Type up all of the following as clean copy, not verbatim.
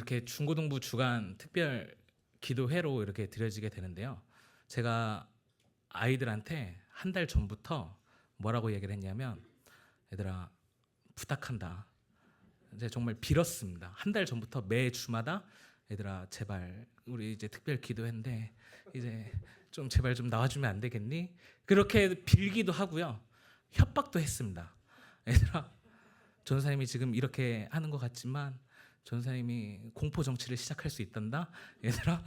이렇게 중고등부 주간 특별 기도회로 이렇게 드려지게 되는데요. 제가 아이들한테 한 달 전부터 뭐라고 얘기를 했냐면, 얘들아 부탁한다. 이제 정말 빌었습니다. 한 달 전부터 매 주마다 얘들아 제발 우리 이제 특별 기도회인데 이제 좀 제발 좀 나와주면 안 되겠니? 그렇게 빌기도 하고요. 협박도 했습니다. 얘들아 전사님이 지금 이렇게 하는 것 같지만 전사님이 공포 정치를 시작할 수 있단다. 얘들아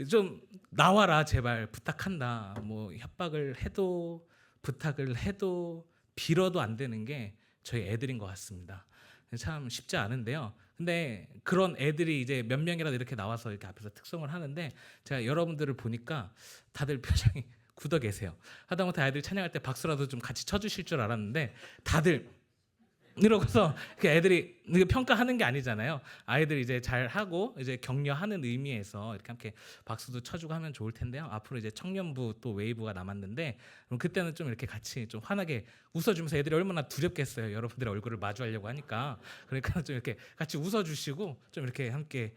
좀 나와라 제발 부탁한다. 뭐 협박을 해도 부탁을 해도 빌어도 안 되는 게 저희 애들인 것 같습니다. 참 쉽지 않은데요. 근데 그런 애들이 이제 몇 명이라도 이렇게 나와서 이렇게 앞에서 특성을 하는데, 제가 여러분들을 보니까 다들 표정이 굳어 계세요. 하다못해 아이들 찬양할 때 박수라도 좀 같이 쳐주실 줄 알았는데 다들 이러고서 애들이 평가하는 게 아니잖아요. 아이들이 이제 잘 하고 이제 격려하는 의미에서 이렇게 함께 박수도 쳐주고 하면 좋을 텐데요. 앞으로 이제 청년부 또 웨이브가 남았는데, 그럼 그때는 좀 이렇게 같이 좀 환하게 웃어주면서, 애들이 얼마나 두렵겠어요. 여러분들의 얼굴을 마주하려고 하니까. 그러니까 좀 이렇게 같이 웃어주시고 좀 이렇게 함께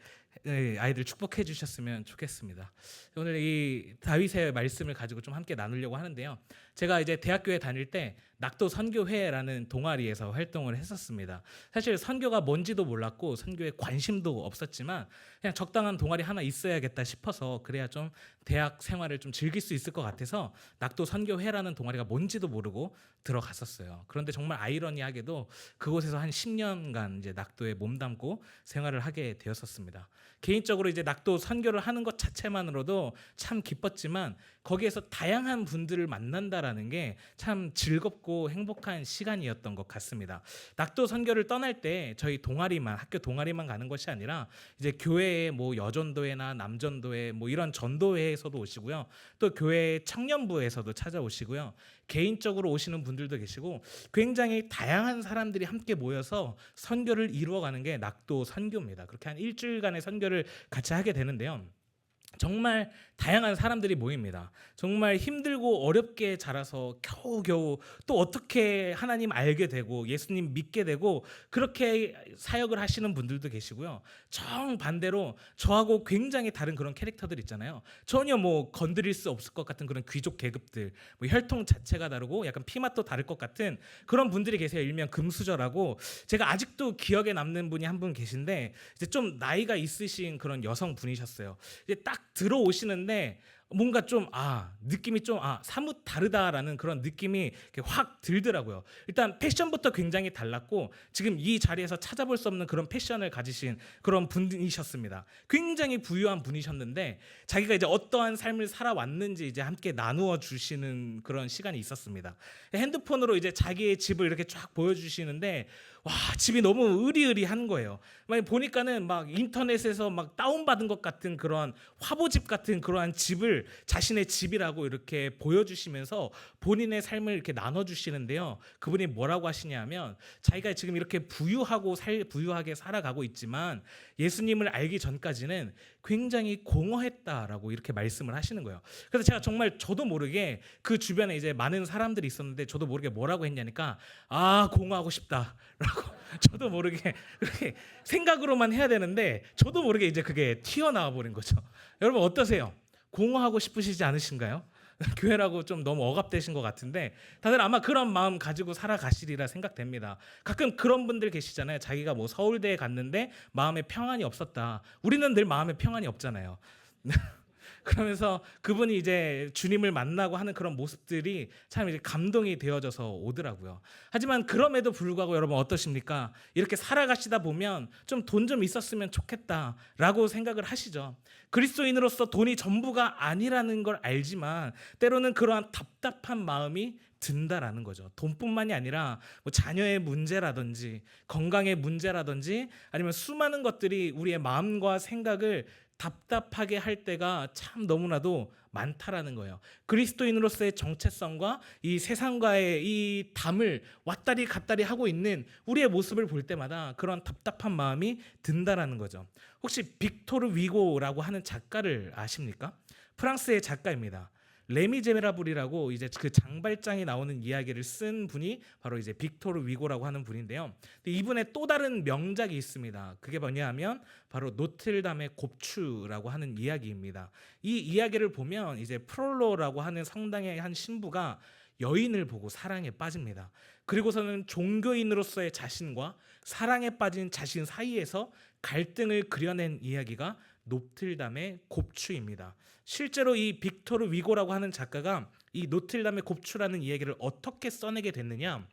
아이들 축복해 주셨으면 좋겠습니다. 오늘 이 다윗의 말씀을 가지고 좀 함께 나누려고 하는데요. 제가 이제 대학교에 다닐 때 낙도 선교회라는 동아리에서 활동을 했었습니다. 사실 선교가 뭔지도 몰랐고 선교에 관심도 없었지만 그냥 적당한 동아리 하나 있어야겠다 싶어서, 그래야 좀 대학 생활을 좀 즐길 수 있을 것 같아서 낙도 선교회라는 동아리가 뭔지도 모르고 들어갔었어요. 그런데 정말 아이러니하게도 그곳에서 한 10년간 이제 낙도에 몸담고 생활을 하게 되었었습니다. 개인적으로 이제 낙도 선교를 하는 것 자체만으로도 참 기뻤지만, 거기에서 다양한 분들을 만난다라는 게 참 즐겁고 행복한 시간이었던 것 같습니다. 낙도 선교를 떠날 때 저희 동아리만, 학교 동아리만 가는 것이 아니라 이제 교회의 뭐 여전도회나 남전도회 뭐 이런 전도회에서도 오시고요. 또 교회 청년부에서도 찾아오시고요. 개인적으로 오시는 분들도 계시고, 굉장히 다양한 사람들이 함께 모여서 선교를 이루어가는 게 낙도 선교입니다. 그렇게 한 일주일간의 선교를 같이 하게 되는데요. 정말 다양한 사람들이 모입니다. 정말 힘들고 어렵게 자라서 겨우겨우 또 어떻게 하나님 알게 되고 예수님 믿게 되고 그렇게 사역을 하시는 분들도 계시고요. 정반대로 저하고 굉장히 다른 그런 캐릭터들 있잖아요. 전혀 뭐 건드릴 수 없을 것 같은 그런 귀족 계급들, 뭐 혈통 자체가 다르고 약간 피맛도 다를 것 같은 그런 분들이 계세요. 일명 금수저라고. 제가 아직도 기억에 남는 분이 한 분 계신데, 이제 좀 나이가 있으신 그런 여성 분이셨어요. 이제 딱 들어오시는데 뭔가 좀 느낌이 좀 사뭇 다르다라는 그런 느낌이 확 들더라고요. 일단 패션부터 굉장히 달랐고, 지금 이 자리에서 찾아볼 수 없는 그런 패션을 가지신 그런 분이셨습니다. 굉장히 부유한 분이셨는데, 자기가 이제 어떠한 삶을 살아왔는지 이제 함께 나누어 주시는 그런 시간이 있었습니다. 핸드폰으로 이제 자기의 집을 이렇게 쫙 보여주시는데, 와, 집이 너무 으리으리한 거예요. 막 보니까는 막 인터넷에서 막 다운받은 것 같은 그런 화보집 같은 그러한 집을 자신의 집이라고 이렇게 보여주시면서 본인의 삶을 이렇게 나눠주시는데요. 그분이 뭐라고 하시냐면, 자기가 지금 이렇게 부유하게 살아가고 있지만 예수님을 알기 전까지는 굉장히 공허했다라고 이렇게 말씀을 하시는 거예요. 그래서 제가 정말 저도 모르게 그 주변에 이제 많은 사람들이 있었는데, 저도 모르게 뭐라고 했냐니까, 공허하고 싶다라고 저도 모르게 그렇게 생각으로만 해야 되는데, 저도 모르게 이제 그게 튀어나와 버린 거죠. 여러분 어떠세요? 공허하고 싶으시지 않으신가요? 교회라고 좀 너무 억압되신 것 같은데, 다들 아마 그런 마음 가지고 살아가시리라 생각됩니다. 가끔 그런 분들 계시잖아요. 자기가 뭐 서울대에 갔는데 마음에 평안이 없었다. 우리는 늘 마음에 평안이 없잖아요. 그러면서 그분이 이제 주님을 만나고 하는 그런 모습들이 참 이제 감동이 되어져서 오더라고요. 하지만 그럼에도 불구하고 여러분 어떠십니까? 이렇게 살아가시다 보면 좀 돈 좀 있었으면 좋겠다라고 생각을 하시죠. 그리스도인으로서 돈이 전부가 아니라는 걸 알지만 때로는 그러한 답답한 마음이 든다라는 거죠. 돈뿐만이 아니라 뭐 자녀의 문제라든지 건강의 문제라든지 아니면 수많은 것들이 우리의 마음과 생각을 답답하게 할 때가 참 너무나도 많다라는 거예요. 그리스도인으로서의 정체성과 이 세상과의 이 담을 왔다리 갔다리 하고 있는 우리의 모습을 볼 때마다 그런 답답한 마음이 든다라는 거죠. 혹시 빅토르 위고라고 하는 작가를 아십니까? 프랑스의 작가입니다. 레미제라블이라고 이제 그 장발장이 나오는 이야기를 쓴 분이 바로 이제 빅토르 위고라고 하는 분인데요. 근데 이분의 또 다른 명작이 있습니다. 그게 뭐냐하면 바로 노틀담의 곱추라고 하는 이야기입니다. 이 이야기를 보면 이제 프롤로라고 하는 성당의 한 신부가 여인을 보고 사랑에 빠집니다. 그리고서는 종교인으로서의 자신과 사랑에 빠진 자신 사이에서 갈등을 그려낸 이야기가 노틀담의 곱추입니다. 실제로 이 빅토르 위고라고 하는 작가가 이 노틀담의 곱추라는 이야기를 어떻게 써내게 됐느냐,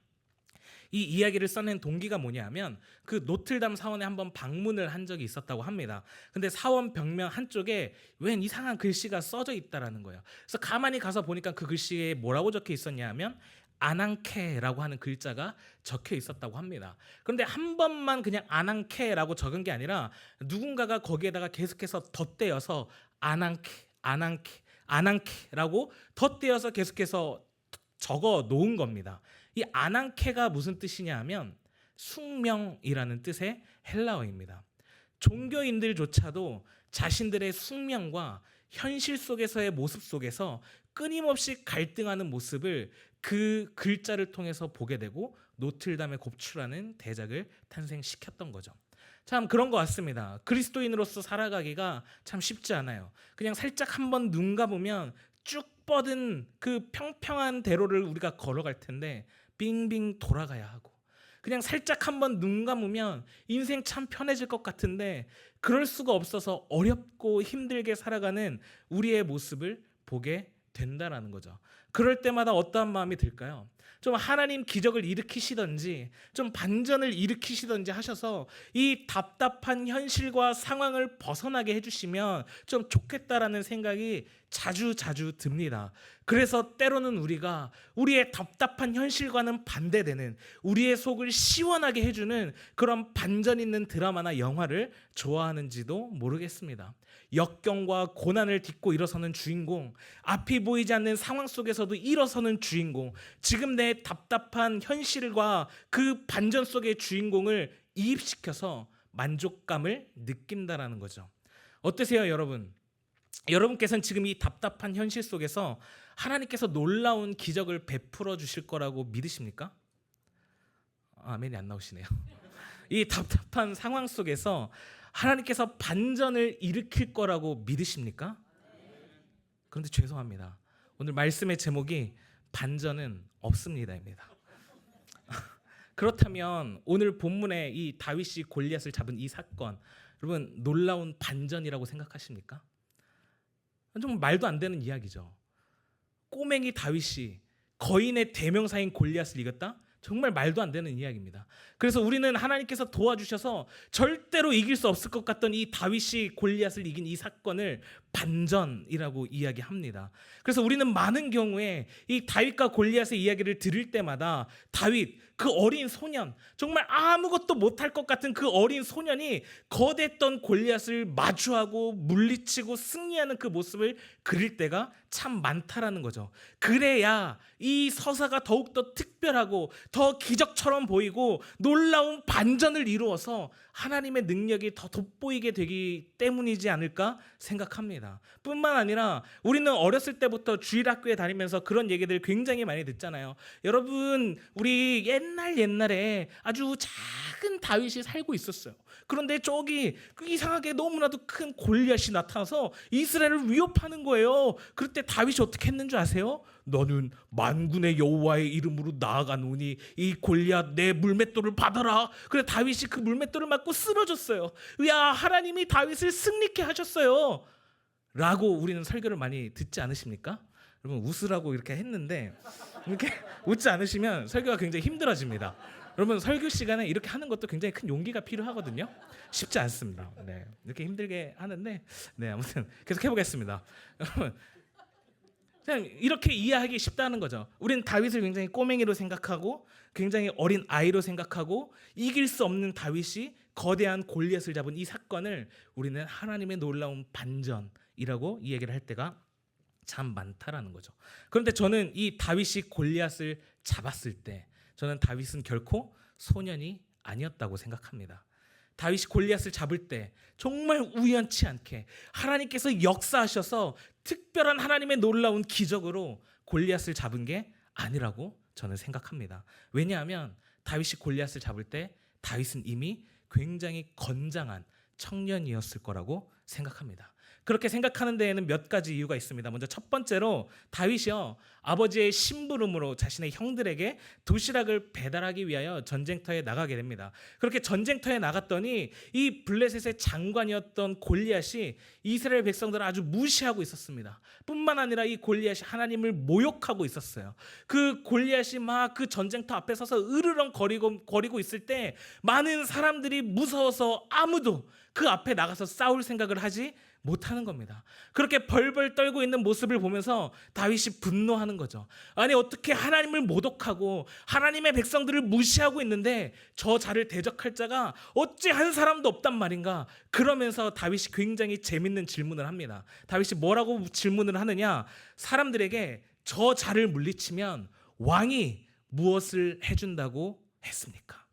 이 이야기를 써낸 동기가 뭐냐면 그 노틀담 사원에 한번 방문을 한 적이 있었다고 합니다. 근데 사원 벽면 한쪽에 웬 이상한 글씨가 써져 있다라는 거예요. 그래서 가만히 가서 보니까 그 글씨에 뭐라고 적혀 있었냐 하면 아낭케라고 하는 글자가 적혀 있었다고 합니다. 그런데 한 번만 그냥 아낭케라고 적은 게 아니라 누군가가 거기에다가 계속해서 덧대어서 아낭케라고 덧대어서 계속해서 적어 놓은 겁니다. 이 아낭케가 무슨 뜻이냐 하면 숙명이라는 뜻의 헬라어입니다. 종교인들조차도 자신들의 숙명과 현실 속에서의 모습 속에서 끊임없이 갈등하는 모습을 그 글자를 통해서 보게 되고 노틀담의 곱추라는 대작을 탄생시켰던 거죠. 참 그런 것 같습니다. 그리스도인으로서 살아가기가 참 쉽지 않아요. 그냥 살짝 한번 눈 감으면 쭉 뻗은 그 평평한 대로를 우리가 걸어갈 텐데 빙빙 돌아가야 하고, 그냥 살짝 한번 눈 감으면 인생 참 편해질 것 같은데 그럴 수가 없어서 어렵고 힘들게 살아가는 우리의 모습을 보게 된다라는 거죠. 그럴 때마다 어떠한 마음이 들까요? 좀 하나님 기적을 일으키시든지 좀 반전을 일으키시든지 하셔서 이 답답한 현실과 상황을 벗어나게 해주시면 좀 좋겠다라는 생각이 자주 듭니다. 그래서 때로는 우리가 우리의 답답한 현실과는 반대되는, 우리의 속을 시원하게 해주는 그런 반전 있는 드라마나 영화를 좋아하는지도 모르겠습니다. 역경과 고난을 딛고 일어서는 주인공, 앞이 보이지 않는 상황 속에서도 일어서는 주인공, 지금 내 답답한 현실과 그 반전 속의 주인공을 이입시켜서 만족감을 느낀다라는 거죠. 어떠세요, 여러분? 여러분께서는 지금 이 답답한 현실 속에서 하나님께서 놀라운 기적을 베풀어 주실 거라고 믿으십니까? 아멘이 안 나오시네요. 이 답답한 상황 속에서 하나님께서 반전을 일으킬 거라고 믿으십니까? 그런데 죄송합니다. 오늘 말씀의 제목이 반전은 없습니다입니다. 그렇다면 오늘 본문의 이 다윗이 골리앗을 잡은 이 사건, 여러분 놀라운 반전이라고 생각하십니까? 좀 말도 안 되는 이야기죠. 꼬맹이 다윗이 거인의 대명사인 골리앗을 이겼다? 정말 말도 안 되는 이야기입니다. 그래서 우리는 하나님께서 도와주셔서 절대로 이길 수 없을 것 같던 이 다윗이 골리앗을 이긴 이 사건을 반전이라고 이야기합니다. 그래서 우리는 많은 경우에 이 다윗과 골리앗의 이야기를 들을 때마다 다윗, 그 어린 소년, 정말 아무것도 못할 것 같은 그 어린 소년이 거대했던 골리앗을 마주하고 물리치고 승리하는 그 모습을 그릴 때가 참 많다라는 거죠. 그래야 이 서사가 더욱더 특별하고 더 기적처럼 보이고 놀라운 반전을 이루어서 하나님의 능력이 더 돋보이게 되기 때문이지 않을까 생각합니다. 뿐만 아니라 우리는 어렸을 때부터 주일학교에 다니면서 그런 얘기들 굉장히 많이 듣잖아요. 여러분, 우리 옛날에 아주 작은 다윗이 살고 있었어요. 그런데 저기 이상하게 너무나도 큰 골리앗이 나타나서 이스라엘을 위협하는 거예요. 그럴 때 다윗이 어떻게 했는 줄 아세요? 너는 만군의 여호와의 이름으로 나아가노니 이 골리앗 내 물맷돌을 받아라. 그래 다윗이 그 물맷돌을 맞고 쓰러졌어요. 야, 하나님이 다윗을 승리케 하셨어요 라고 우리는 설교를 많이 듣지 않으십니까? 여러분 웃으라고 이렇게 했는데 이렇게 웃지 않으시면 설교가 굉장히 힘들어집니다. 여러분 설교 시간에 이렇게 하는 것도 굉장히 큰 용기가 필요하거든요. 쉽지 않습니다. 네, 이렇게 힘들게 하는데 네, 아무튼 계속 해보겠습니다. 여러분 그냥 이렇게 이해하기 쉽다는 거죠. 우리는 다윗을 굉장히 꼬맹이로 생각하고 굉장히 어린 아이로 생각하고 이길 수 없는 다윗이 거대한 골리앗을 잡은 이 사건을 우리는 하나님의 놀라운 반전이라고 이야기를 할 때가 참 많다라는 거죠. 그런데 저는 이 다윗이 골리앗을 잡았을 때 저는 다윗은 결코 소년이 아니었다고 생각합니다. 다윗이 골리앗을 잡을 때 정말 우연치 않게 하나님께서 역사하셔서 특별한 하나님의 놀라운 기적으로 골리앗을 잡은 게 아니라고 저는 생각합니다. 왜냐하면 다윗이 골리앗을 잡을 때 다윗은 이미 굉장히 건장한 청년이었을 거라고 생각합니다. 그렇게 생각하는 데에는 몇 가지 이유가 있습니다. 먼저 첫 번째로 다윗이요, 아버지의 심부름으로 자신의 형들에게 도시락을 배달하기 위하여 전쟁터에 나가게 됩니다. 그렇게 전쟁터에 나갔더니 이 블레셋의 장관이었던 골리앗이 이스라엘 백성들을 아주 무시하고 있었습니다. 뿐만 아니라 이 골리앗이 하나님을 모욕하고 있었어요. 그 골리앗이 막 그 전쟁터 앞에 서서 으르렁 거리고 있을 때 많은 사람들이 무서워서 아무도 그 앞에 나가서 싸울 생각을 하지 못하는 겁니다. 그렇게 벌벌 떨고 있는 모습을 보면서 다윗이 분노하는 거죠. 아니, 어떻게 하나님을 모독하고 하나님의 백성들을 무시하고 있는데 저 자를 대적할 자가 어찌 한 사람도 없단 말인가. 그러면서 다윗이 굉장히 재밌는 질문을 합니다. 다윗이 뭐라고 질문을 하느냐, 사람들에게 저 자를 물리치면 왕이 무엇을 해준다고 했습니까?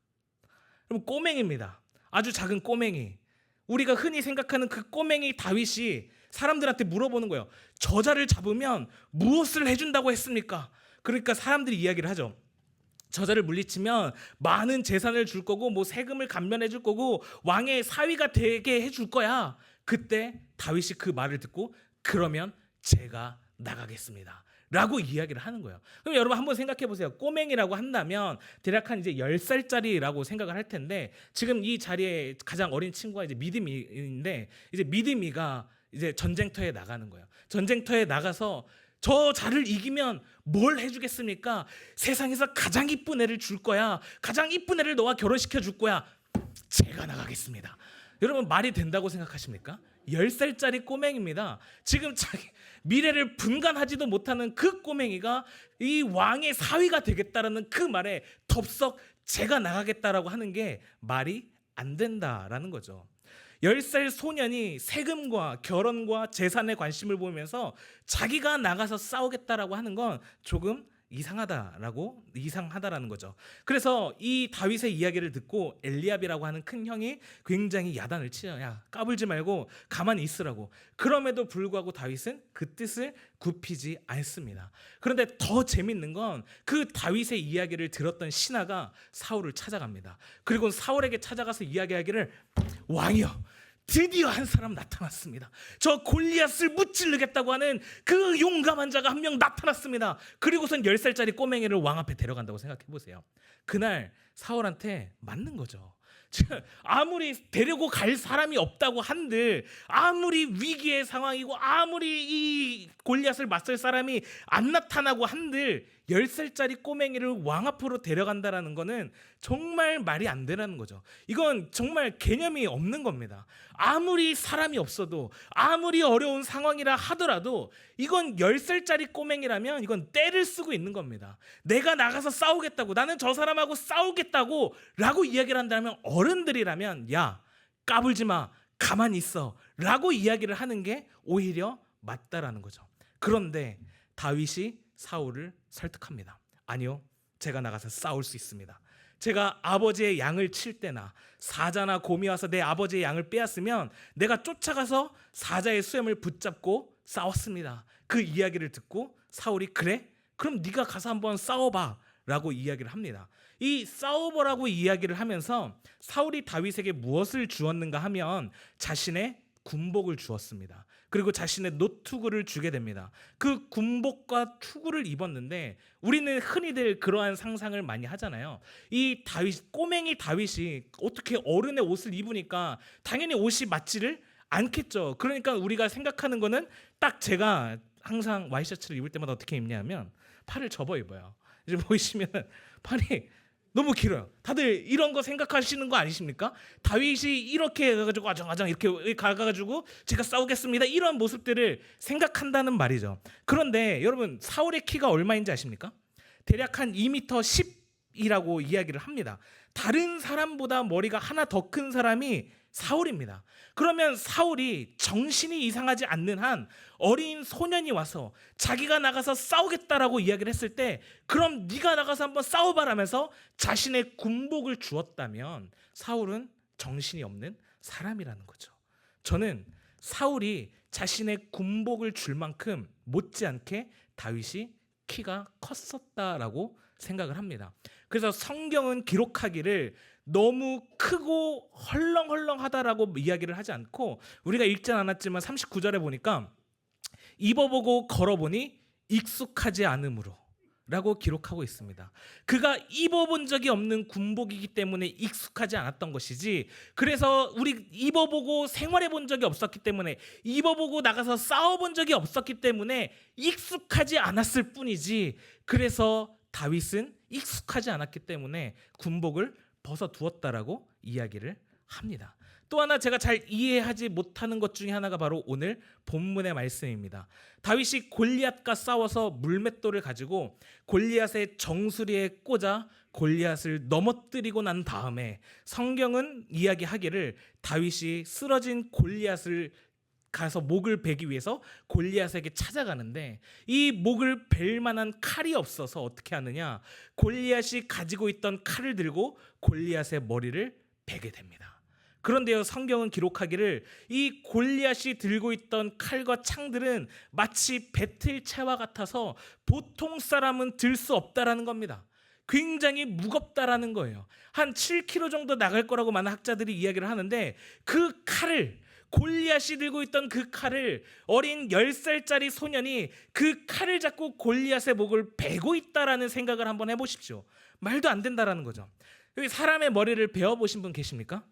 그럼 꼬맹이입니다. 아주 작은 꼬맹이. 우리가 흔히 생각하는 그 꼬맹이 다윗이 사람들한테 물어보는 거예요. 저자를 잡으면 무엇을 해준다고 했습니까? 그러니까 사람들이 이야기를 하죠. 저자를 물리치면 많은 재산을 줄 거고 뭐 세금을 감면해 줄 거고 왕의 사위가 되게 해줄 거야. 그때 다윗이 그 말을 듣고 그러면 제가 나가겠습니다 라고 이야기를 하는 거예요. 그럼 여러분 한번 생각해 보세요. 꼬맹이라고 한다면 대략 한 이제 10살짜리라고 생각을 할 텐데, 지금 이 자리에 가장 어린 친구가 이제 믿음이인데, 이제 믿음이가 이제 전쟁터에 나가는 거예요. 전쟁터에 나가서 저 자를 이기면 뭘 해주겠습니까? 세상에서 가장 이쁜 애를 줄 거야. 가장 이쁜 애를 너와 결혼시켜 줄 거야. 제가 나가겠습니다. 여러분 말이 된다고 생각하십니까? 10살짜리 꼬맹이입니다. 지금 자기 미래를 분간하지도 못하는 그 꼬맹이가 이 왕의 사위가 되겠다라는 그 말에 덥석 제가 나가겠다라고 하는 게 말이 안 된다라는 거죠. 10살 소년이 세금과 결혼과 재산에 관심을 보이면서 자기가 나가서 싸우겠다라고 하는 건 조금 이상하다라는 거죠. 그래서 이 다윗의 이야기를 듣고 엘리압이라고 하는 큰 형이 굉장히 야단을 치죠. 야, 까불지 말고 가만히 있으라고. 그럼에도 불구하고 다윗은 그 뜻을 굽히지 않습니다. 그런데 더 재밌는 건 그 다윗의 이야기를 들었던 신하가 사울을 찾아갑니다. 그리고 사울에게 찾아가서 이야기하기를, 왕이여, 드디어 한 사람 나타났습니다. 저 골리앗을 무찌르겠다고 하는 그 용감한 자가 한 명 나타났습니다. 그리고선 10살짜리 꼬맹이를 왕 앞에 데려간다고 생각해 보세요. 그날 사울한테 맞는 거죠. 아무리 데리고 갈 사람이 없다고 한들, 아무리 위기의 상황이고 아무리 이 골리앗을 맞설 사람이 안 나타나고 한들 10살짜리 꼬맹이를 왕 앞으로 데려간다라는 거는 정말 말이 안 되라는 거죠. 이건 정말 개념이 없는 겁니다. 아무리 사람이 없어도, 아무리 어려운 상황이라 하더라도 이건 10살짜리 꼬맹이라면 이건 떼를 쓰고 있는 겁니다. 내가 나가서 싸우겠다고, 나는 저 사람하고 싸우겠다고 라고 이야기를 한다면, 어른들이라면 야, 까불지 마, 가만히 있어 라고 이야기를 하는 게 오히려 맞다라는 거죠. 그런데 다윗이 사울을 설득합니다. 아니요, 제가 나가서 싸울 수 있습니다. 제가 아버지의 양을 칠 때나 사자나 곰이 와서 내 아버지의 양을 빼앗으면 내가 쫓아가서 사자의 수염을 붙잡고 싸웠습니다. 그 이야기를 듣고 사울이, 그래? 그럼 네가 가서 한번 싸워봐 라고 이야기를 합니다. 이 싸워보라고 이야기를 하면서 사울이 다윗에게 무엇을 주었는가 하면 자신의 군복을 주었습니다. 그리고 자신의 노투구를 주게 됩니다. 그 군복과 투구를 입었는데 우리는 흔히들 그러한 상상을 많이 하잖아요. 이 다윗, 꼬맹이 다윗이 어떻게 어른의 옷을 입으니까 당연히 옷이 맞지를 않겠죠. 그러니까 우리가 생각하는 거는, 딱 제가 항상 와이셔츠를 입을 때마다 어떻게 입냐면 팔을 접어 입어요. 이제 보이시면 팔이 너무 길어요. 다들 이런 거 생각하시는 거 아니십니까? 다윗이 이렇게 해가지고 아장아장 이렇게 가가지고 제가 싸우겠습니다, 이런 모습들을 생각한다는 말이죠. 그런데 여러분, 사울의 키가 얼마인지 아십니까? 대략 한 2m 10이라고 이야기를 합니다. 다른 사람보다 머리가 하나 더 큰 사람이 사울입니다. 그러면 사울이 정신이 이상하지 않는 한 어린 소년이 와서 자기가 나가서 싸우겠다라고 이야기를 했을 때, 그럼 네가 나가서 한번 싸워봐라면서 자신의 군복을 주었다면 사울은 정신이 없는 사람이라는 거죠. 저는 사울이 자신의 군복을 줄 만큼 못지않게 다윗이 키가 컸었다라고 생각을 합니다. 그래서 성경은 기록하기를 너무 크고 헐렁헐렁하다라고 이야기를 하지 않고, 우리가 읽진 않았지만 39절에 보니까 입어보고 걸어보니 익숙하지 않으므로 라고 기록하고 있습니다. 그가 입어본 적이 없는 군복이기 때문에 익숙하지 않았던 것이지, 그래서 우리 입어보고 생활해본 적이 없었기 때문에, 입어보고 나가서 싸워본 적이 없었기 때문에 익숙하지 않았을 뿐이지, 그래서 다윗은 익숙하지 않았기 때문에 군복을 벗어두었다라고 이야기를 합니다. 또 하나 제가 잘 이해하지 못하는 것 중에 하나가 바로 오늘 본문의 말씀입니다. 다윗이 골리앗과 싸워서 물맷돌을 가지고 골리앗의 정수리에 꽂아 골리앗을 넘어뜨리고 난 다음에 성경은 이야기하기를 다윗이 쓰러진 골리앗을 가서 목을 베기 위해서 골리앗에게 찾아가는데, 이 목을 벨 만한 칼이 없어서 어떻게 하느냐, 골리앗이 가지고 있던 칼을 들고 골리앗의 머리를 베게 됩니다. 그런데요, 성경은 기록하기를 이 골리앗이 들고 있던 칼과 창들은 마치 배틀채와 같아서 보통 사람은 들 수 없다라는 겁니다. 굉장히 무겁다라는 거예요. 한 7kg 정도 나갈 거라고 많은 학자들이 이야기를 하는데, 그 칼을, 골리앗이 들고 있던 그 칼을 어린 10살짜리 소년이 그 칼을 잡고 골리앗의 목을 베고 있다라는 생각을 한번 해보십시오. 말도 안 된다라는 거죠. 여기 사람의 머리를 베어보신 분 계십니까?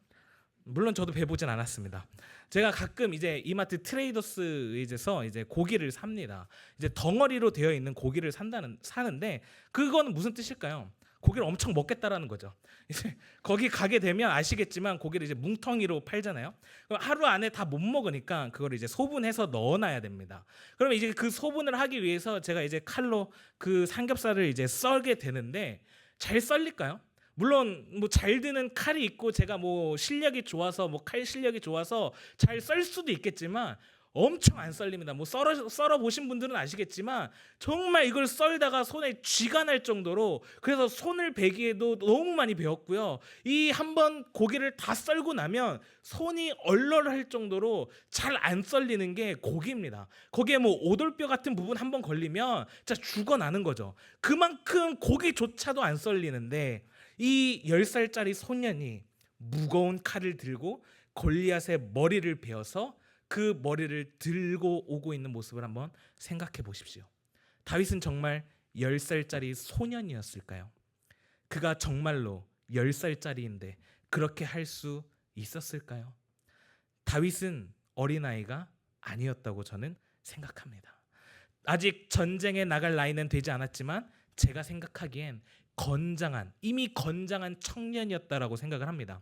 물론 저도 베보진 않았습니다. 제가 가끔 이제 이마트 트레이더스에서 이제 고기를 삽니다. 이제 덩어리로 되어 있는 고기를 사는데, 그건 무슨 뜻일까요? 고기를 엄청 먹겠다라는 거죠. 이제 거기 가게 되면 아시겠지만 고기를 이제 뭉텅이로 팔잖아요. 그럼 하루 안에 다 못 먹으니까 그걸 이제 소분해서 넣어놔야 됩니다. 그러면 이제 그 소분을 하기 위해서 제가 이제 칼로 그 삼겹살을 이제 썰게 되는데, 잘 썰릴까요? 물론 뭐 잘 드는 칼이 있고 제가 뭐 실력이 좋아서, 뭐 칼 실력이 좋아서 잘 썰 수도 있겠지만 엄청 안 썰립니다. 뭐 썰어 보신 분들은 아시겠지만 정말 이걸 썰다가 손에 쥐가 날 정도로, 그래서 손을 베기에도 너무 많이 베었고요. 이 한번 고기를 다 썰고 나면 손이 얼얼할 정도로 잘 안 썰리는 게 고기입니다. 거기에 뭐 오돌뼈 같은 부분 한번 걸리면 진짜 죽어나는 거죠. 그만큼 고기조차도 안 썰리는데, 이 10살짜리 소년이 무거운 칼을 들고 골리앗의 머리를 베어서 그 머리를 들고 오고 있는 모습을 한번 생각해 보십시오. 다윗은 정말 10살짜리 소년이었을까요? 그가 정말로 10살짜리인데 그렇게 할 수 있었을까요? 다윗은 어린아이가 아니었다고 저는 생각합니다. 아직 전쟁에 나갈 나이는 되지 않았지만 제가 생각하기엔 이미 건장한 청년이었다라고 생각을 합니다.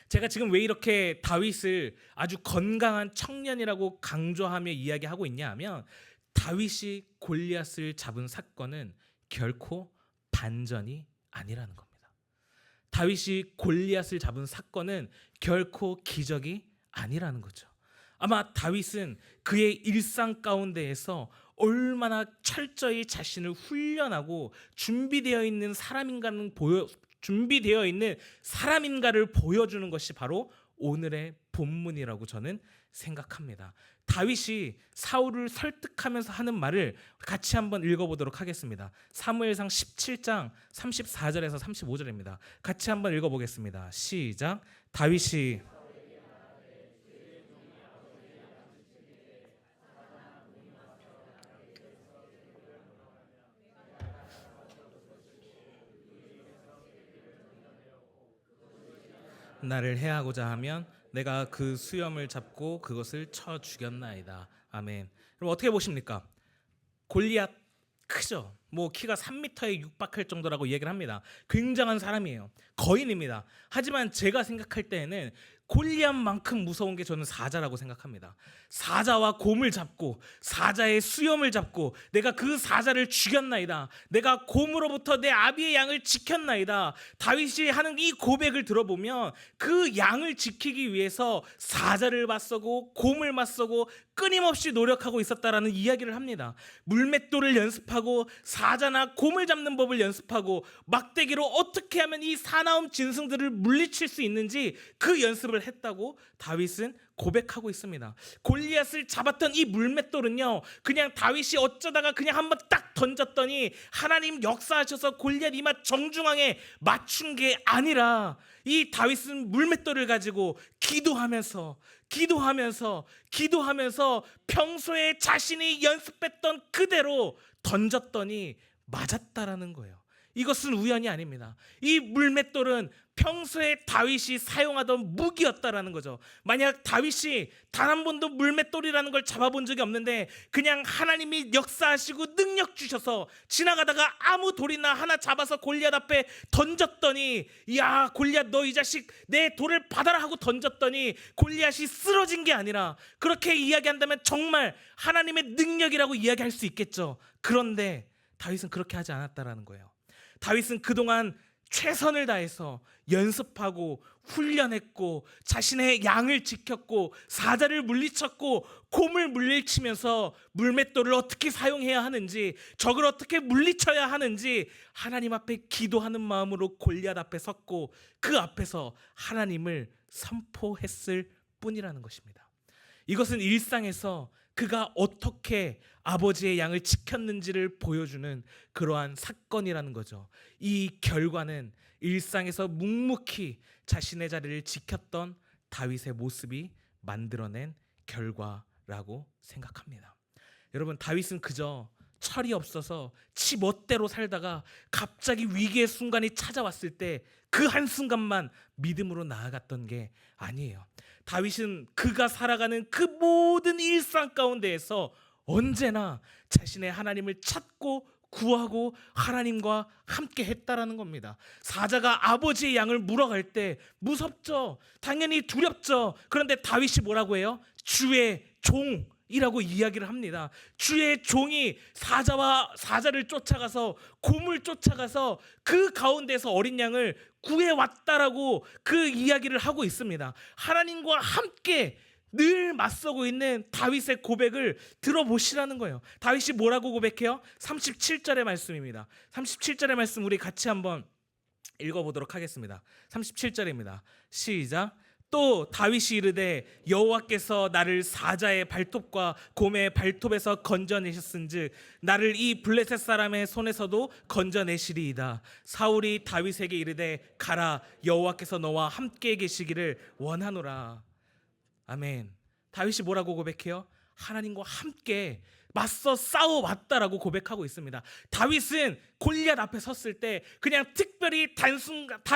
제가 지금 왜 이렇게 다윗을 아주 건강한 청년이라고 강조하며 이야기하고 있냐 하면, 다윗이 골리앗을 잡은 사건은 결코 반전이 아니라는 겁니다. 다윗이 골리앗을 잡은 사건은 결코 기적이 아니라는 거죠. 아마 다윗은 그의 일상 가운데에서 얼마나 철저히 자신을 훈련하고 준비되어 있는 사람인가를 보여주는 것이 바로 오늘의 본문이라고 저는 생각합니다. 다윗이 사울을 설득하면서 하는 말을 같이 한번 읽어보도록 하겠습니다. 사무엘상 17장 34절에서 35절입니다. 같이 한번 읽어보겠습니다. 시작. 다윗이 나를 해하고자 하면 내가 그 수염을 잡고 그것을 쳐 죽였나이다. 아멘. 그럼 어떻게 보십니까? 골리앗 크죠. 뭐 키가 3m에 육박할 정도라고 얘기를 합니다. 굉장한 사람이에요. 거인입니다. 하지만 제가 생각할 때에는 골리앗만큼 무서운 게 저는 사자라고 생각합니다. 사자와 곰을 잡고 사자의 수염을 잡고 내가 그 사자를 죽였나이다. 내가 곰으로부터 내 아비의 양을 지켰나이다. 다윗이 하는 이 고백을 들어보면 그 양을 지키기 위해서 사자를 맞서고 곰을 맞서고 끊임없이 노력하고 있었다라는 이야기를 합니다. 물맷돌을 연습하고 사자나 곰을 잡는 법을 연습하고 막대기로 어떻게 하면 이 사나움 짐승들을 물리칠 수 있는지 그 연습을 능력을 했다고 다윗은 고백하고 있습니다. 골리앗을 잡았던 이 물맷돌은요, 그냥 다윗이 어쩌다가 그냥 한번 딱 던졌더니 하나님 역사하셔서 골리앗 이마 정중앙에 맞춘 게 아니라, 이 다윗은 물맷돌을 가지고 기도하면서 평소에 자신이 연습했던 그대로 던졌더니 맞았다라는 거예요. 이것은 우연이 아닙니다. 이 물맷돌은 평소에 다윗이 사용하던 무기였다라는 거죠. 만약 다윗이 단 한 번도 물맷돌이라는 걸 잡아본 적이 없는데 그냥 하나님이 역사하시고 능력 주셔서 지나가다가 아무 돌이나 하나 잡아서 골리앗 앞에 던졌더니, 야 골리앗 너 이 자식 내 돌을 받아라 하고 던졌더니 골리앗이 쓰러진 게 아니라, 그렇게 이야기한다면 정말 하나님의 능력이라고 이야기할 수 있겠죠. 그런데 다윗은 그렇게 하지 않았다라는 거예요. 다윗은 그동안 최선을 다해서 연습하고 훈련했고 자신의 양을 지켰고 사자를 물리쳤고 곰을 물리치면서 물맷돌을 어떻게 사용해야 하는지, 적을 어떻게 물리쳐야 하는지 하나님 앞에 기도하는 마음으로 골리앗 앞에 섰고 그 앞에서 하나님을 선포했을 뿐이라는 것입니다. 이것은 일상에서 그가 어떻게 아버지의 양을 지켰는지를 보여주는 그러한 사건이라는 거죠. 이 결과는 일상에서 묵묵히 자신의 자리를 지켰던 다윗의 모습이 만들어낸 결과라고 생각합니다. 여러분, 다윗은 그저 철이 없어서 지 멋대로 살다가 갑자기 위기의 순간이 찾아왔을 때 그 한순간만 믿음으로 나아갔던 게 아니에요. 다윗은 그가 살아가는 그 모든 일상 가운데에서 언제나 자신의 하나님을 찾고 구하고 하나님과 함께 했다라는 겁니다. 사자가 아버지의 양을 물어갈 때 무섭죠. 당연히 두렵죠. 그런데 다윗이 뭐라고 해요? 주의 종이라고 이야기를 합니다. 주의 종이 사자를 쫓아가서 곰을 쫓아가서 그 가운데서 어린 양을 구해왔다라고 그 이야기를 하고 있습니다. 하나님과 함께 늘 맞서고 있는 다윗의 고백을 들어보시라는 거예요. 다윗이 뭐라고 고백해요? 37절의 말씀입니다. 37절의 말씀 우리 같이 한번 읽어보도록 하겠습니다. 37절입니다. 시작. 또 다윗이 이르되 여호와께서 나를 사자의 발톱과 곰의 발톱에서 건져내셨은즉 나를 이 블레셋 사람의 손에서도 건져내시리이다. 사울이 다윗에게 이르되 가라, 여호와께서 너와 함께 계시기를 원하노라. 아멘. 다윗이 뭐라고 고백해요? 하나님과 함께 맞서 싸워왔다라고 고백하고 있습니다. 다윗은 골리앗 앞에 섰을 때 그냥 특별히 단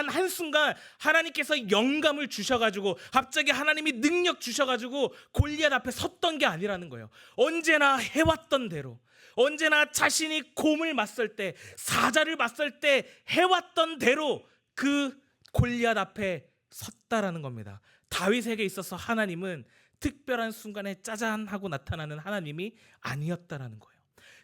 한순간 하나님께서 영감을 주셔가지고 갑자기 하나님이 능력 주셔가지고 골리앗 앞에 섰던 게 아니라는 거예요. 언제나 해왔던 대로, 언제나 자신이 곰을 맞설 때, 사자를 맞설 때 해왔던 대로 그 골리앗 앞에 섰다라는 겁니다. 다윗에게 있어서 하나님은 특별한 순간에 짜잔 하고 나타나는 하나님이 아니었다라는 거예요.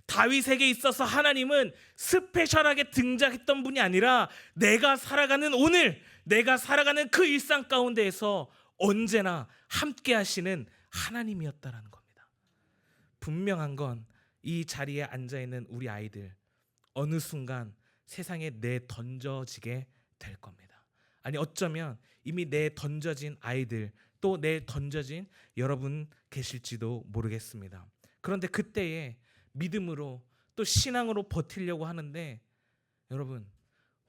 다윗에게 있어서 하나님은 스페셜하게 등장했던 분이 아니라 내가 살아가는 오늘, 내가 살아가는 그 일상 가운데에서 언제나 함께 하시는 하나님이었다라는 겁니다. 분명한 건 이 자리에 앉아있는 우리 아이들 어느 순간 세상에 내던져지게 될 겁니다. 아니 어쩌면 이미 내던져진 아이들, 또 내던져진 여러분 계실지도 모르겠습니다. 그런데 그때에 믿음으로 또 신앙으로 버티려고 하는데, 여러분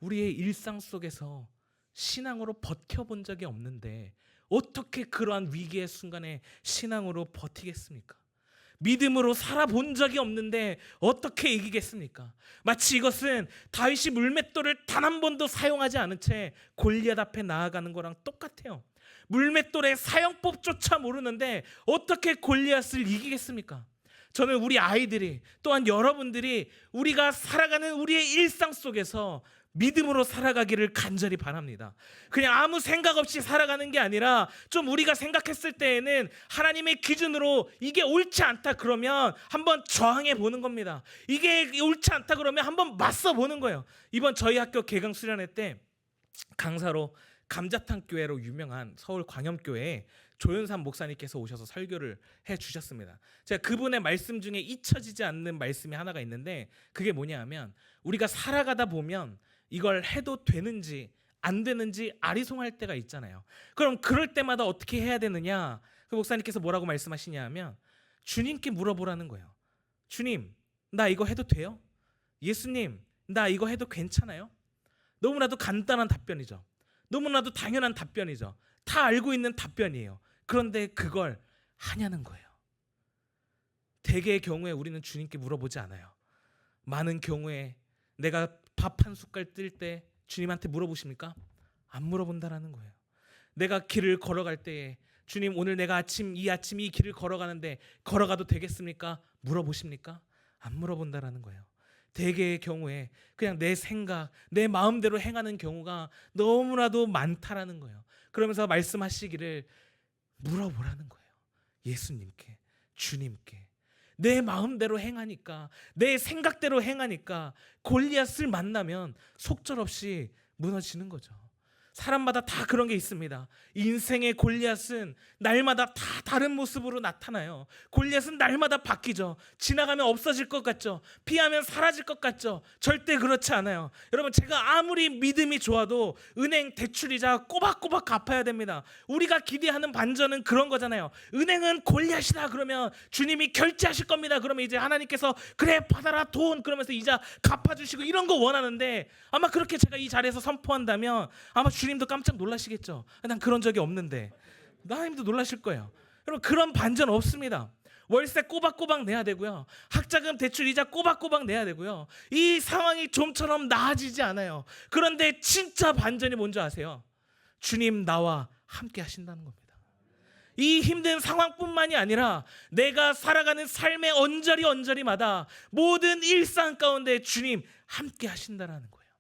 우리의 일상 속에서 신앙으로 버텨본 적이 없는데 어떻게 그러한 위기의 순간에 신앙으로 버티겠습니까? 믿음으로 살아본 적이 없는데 어떻게 이기겠습니까? 마치 이것은 다윗이 물맷돌을 단 한 번도 사용하지 않은 채 골리앗 앞에 나아가는 거랑 똑같아요. 물맷돌의 사용법조차 모르는데 어떻게 골리앗을 이기겠습니까? 저는 우리 아이들이, 또한 여러분들이 우리가 살아가는 우리의 일상 속에서 믿음으로 살아가기를 간절히 바랍니다. 그냥 아무 생각 없이 살아가는 게 아니라 좀 우리가 생각했을 때에는 하나님의 기준으로 이게 옳지 않다 그러면 한번 저항해 보는 겁니다. 이게 옳지 않다 그러면 한번 맞서 보는 거예요. 이번 저희 학교 개강 수련회 때 강사로 감자탕 교회로 유명한 서울 광염교회에 조윤삼 목사님께서 오셔서 설교를 해주셨습니다. 제가 그분의 말씀 중에 잊혀지지 않는 말씀이 하나가 있는데, 그게 뭐냐 하면 우리가 살아가다 보면 이걸 해도 되는지 안 되는지 아리송할 때가 있잖아요. 그럼 그럴 때마다 어떻게 해야 되느냐? 그 목사님께서 뭐라고 말씀하시냐 하면 주님께 물어보라는 거예요. 주님, 나 이거 해도 돼요? 예수님, 나 이거 해도 괜찮아요? 너무나도 간단한 답변이죠. 너무나도 당연한 답변이죠. 다 알고 있는 답변이에요. 그런데 그걸 하냐는 거예요. 대개의 경우에 우리는 주님께 물어보지 않아요. 많은 경우에 내가 밥 한 숟갈 뜰 때 주님한테 물어보십니까? 안 물어본다라는 거예요. 내가 길을 걸어갈 때에 주님, 오늘 내가 이 아침 이 길을 걸어가는데 걸어가도 되겠습니까? 물어보십니까? 안 물어본다라는 거예요. 대개의 경우에 그냥 내 생각, 내 마음대로 행하는 경우가 너무나도 많다라는 거예요. 그러면서 말씀하시기를 물어보라는 거예요. 예수님께, 주님께. 내 마음대로 행하니까, 내 생각대로 행하니까 골리앗을 만나면 속절없이 무너지는 거죠. 사람마다 다 그런 게 있습니다. 인생의 골리앗은 날마다 다 다른 모습으로 나타나요. 골리앗은 날마다 바뀌죠. 지나가면 없어질 것 같죠. 피하면 사라질 것 같죠. 절대 그렇지 않아요. 여러분, 제가 아무리 믿음이 좋아도 은행 대출이자 꼬박꼬박 갚아야 됩니다. 우리가 기대하는 반전은 그런 거잖아요. 은행은 골리앗이다 그러면 주님이 결제하실 겁니다. 그러면 이제 하나님께서 그래 받아라 돈 그러면서 이자 갚아주시고 이런 거 원하는데, 아마 그렇게 제가 이 자리에서 선포한다면 아마 주님도 깜짝 놀라시겠죠. 난 그런 적이 없는데. 하나님도 놀라실 거예요. 여러분, 그런 반전 없습니다. 월세 꼬박꼬박 내야 되고요. 학자금 대출 이자 꼬박꼬박 내야 되고요. 이 상황이 좀처럼 나아지지 않아요. 그런데 진짜 반전이 뭔지 아세요? 주님 나와 함께 하신다는 겁니다. 이 힘든 상황뿐만이 아니라 내가 살아가는 삶의 언저리마다 모든 일상 가운데 주님 함께 하신다는 거예요.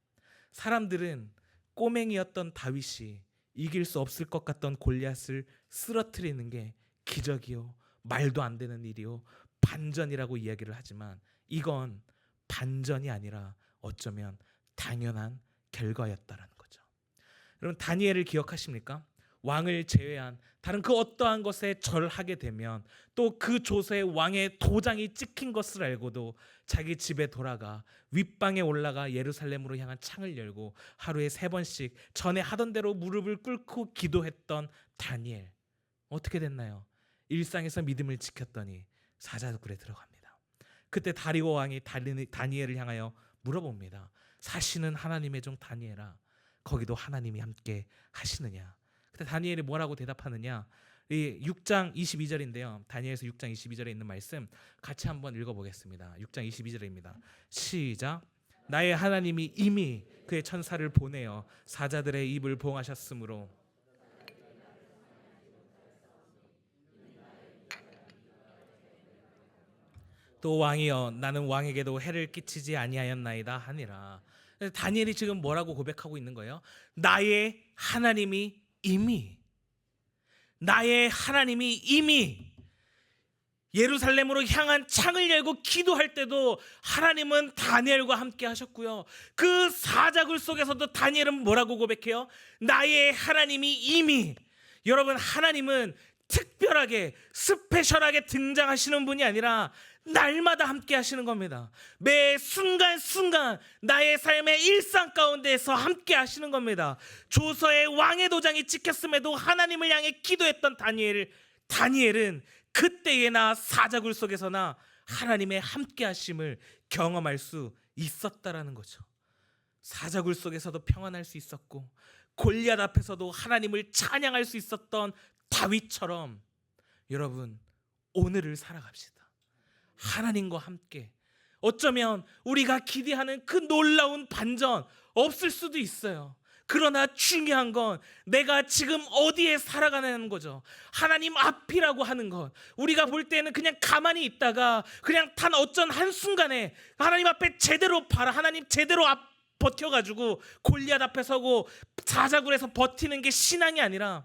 사람들은 꼬맹이였던 다윗이 이길 수 없을 것 같던 골리앗을 쓰러뜨리는 게 기적이요, 말도 안 되는 일이요, 반전이라고 이야기를 하지만 이건 반전이 아니라 어쩌면 당연한 결과였다라는 거죠. 여러분, 다니엘을 기억하십니까? 왕을 제외한 다른 그 어떠한 것에 절하게 되면 또 그 조서에 왕의 도장이 찍힌 것을 알고도 자기 집에 돌아가 윗방에 올라가 예루살렘으로 향한 창을 열고 하루에 3번씩 전에 하던 대로 무릎을 꿇고 기도했던 다니엘. 어떻게 됐나요? 일상에서 믿음을 지켰더니 사자굴에 들어갑니다. 그때 다리오 왕이 다니엘을 향하여 물어봅니다. 사시는 하나님의 종 다니엘아, 거기도 하나님이 함께 하시느냐? 그때 다니엘이 뭐라고 대답하느냐? 이 6장 22절인데요. 다니엘서 6장 22절에 있는 말씀 같이 한번 읽어보겠습니다. 6장 22절입니다. 시작. 나의 하나님이 이미 그의 천사를 보내어 사자들의 입을 봉하셨으므로 또 왕이여 나는 왕에게도 해를 끼치지 아니하였나이다 하니라. 다니엘이 지금 뭐라고 고백하고 있는 거예요? 나의 하나님이 이미 예루살렘으로 향한 창을 열고 기도할 때도 하나님은 다니엘과 함께 하셨고요. 그 사자굴 속에서도 다니엘은 뭐라고 고백해요? 나의 하나님이 이미. 여러분, 하나님은 특별하게 스페셜하게 등장하시는 분이 아니라 날마다 함께 하시는 겁니다. 매 순간순간 나의 삶의 일상 가운데에서 함께 하시는 겁니다. 조서에 왕의 도장이 찍혔음에도 하나님을 향해 기도했던 다니엘은 그때에나 사자굴 속에서나 하나님의 함께 하심을 경험할 수 있었다라는 거죠. 사자굴 속에서도 평안할 수 있었고 골리앗 앞에서도 하나님을 찬양할 수 있었던 다윗처럼 여러분, 오늘을 살아갑시다. 하나님과 함께. 어쩌면 우리가 기대하는 그 놀라운 반전 없을 수도 있어요. 그러나 중요한 건 내가 지금 어디에 살아가는 거죠. 하나님 앞이라고 하는 것, 우리가 볼 때는 그냥 가만히 있다가 그냥 단 어쩐 한순간에 하나님 앞에 제대로 하나님 제대로 버텨가지고 골리앗 앞에 서고 사자굴에서 버티는 게 신앙이 아니라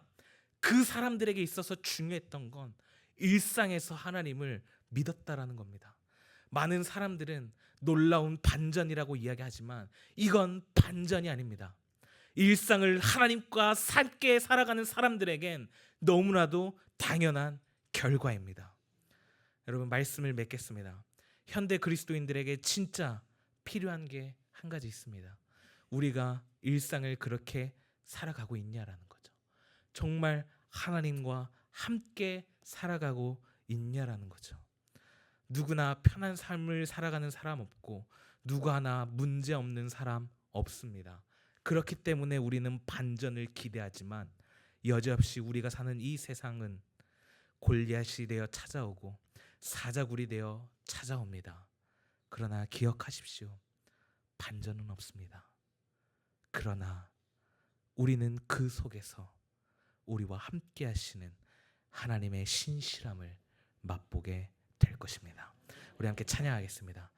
그 사람들에게 있어서 중요했던 건 일상에서 하나님을 믿었다라는 겁니다. 많은 사람들은 놀라운 반전이라고 이야기하지만 이건 반전이 아닙니다. 일상을 하나님과 함께 살아가는 사람들에겐 너무나도 당연한 결과입니다. 여러분, 말씀을 맺겠습니다. 현대 그리스도인들에게 진짜 필요한 게 한 가지 있습니다. 우리가 일상을 그렇게 살아가고 있냐라는 거죠. 정말 하나님과 함께 살아가고 있냐라는 거죠. 누구나 편한 삶을 살아가는 사람 없고 누구 하나 문제 없는 사람 없습니다. 그렇기 때문에 우리는 반전을 기대하지만 여지없이 우리가 사는 이 세상은 골리앗이 되어 찾아오고 사자굴이 되어 찾아옵니다. 그러나 기억하십시오. 반전은 없습니다. 그러나 우리는 그 속에서 우리와 함께 하시는 하나님의 신실함을 맛보게 될 것입니다. 우리 함께 찬양하겠습니다.